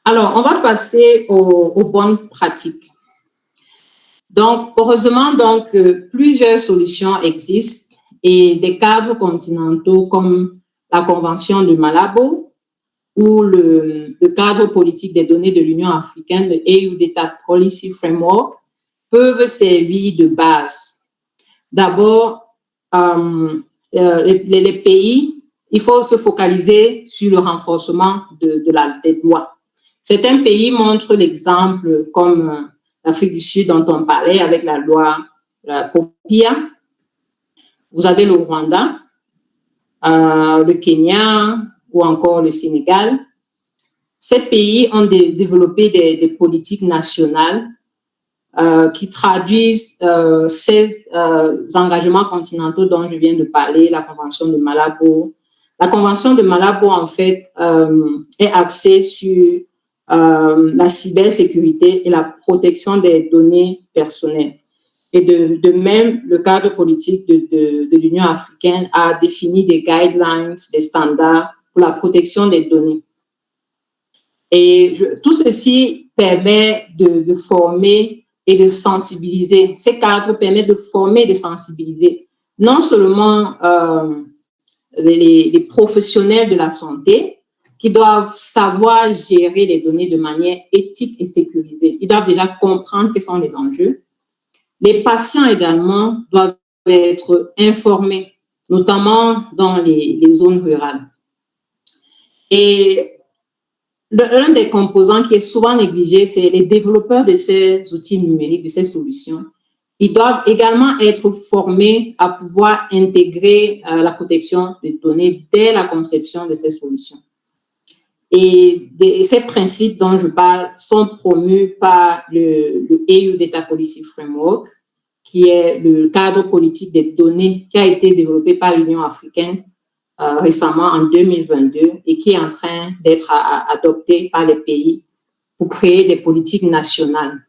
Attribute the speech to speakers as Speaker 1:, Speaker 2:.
Speaker 1: Alors, on va passer aux bonnes pratiques. Donc, heureusement, plusieurs solutions existent et des cadres continentaux comme la Convention de Malabo ou le cadre politique des données de l'Union africaine, le EU Data Policy Framework, peuvent servir de base. D'abord, les pays, il faut se focaliser sur le renforcement des lois. Certains pays montrent l'exemple, comme l'Afrique du Sud dont on parlait avec la loi POPIA. Vous avez le Rwanda, le Kenya ou encore le Sénégal. Ces pays ont développé des politiques nationales qui traduisent ces engagements continentaux dont je viens de parler, la Convention de Malabo. La Convention de Malabo, en fait, est axée sur la cybersécurité et la protection des données personnelles. Et de même, le cadre politique de l'Union africaine a défini des guidelines, des standards pour la protection des données. Et tout ceci permet de former et de sensibiliser. Ces cadres permettent de former et de sensibiliser non seulement les professionnels de la santé qui doivent savoir gérer les données de manière éthique et sécurisée. Ils doivent déjà comprendre quels sont les enjeux. Les patients également doivent être informés, notamment dans les zones rurales. Et l'un des composants qui est souvent négligé, c'est les développeurs de ces outils numériques, de ces solutions. Ils doivent également être formés à pouvoir intégrer la protection des données dès la conception de ces solutions. Et ces principes dont je parle sont promus par le EU Data Policy Framework, qui est le cadre politique des données qui a été développé par l'Union africaine récemment en 2022 et qui est en train d'être adopté par les pays pour créer des politiques nationales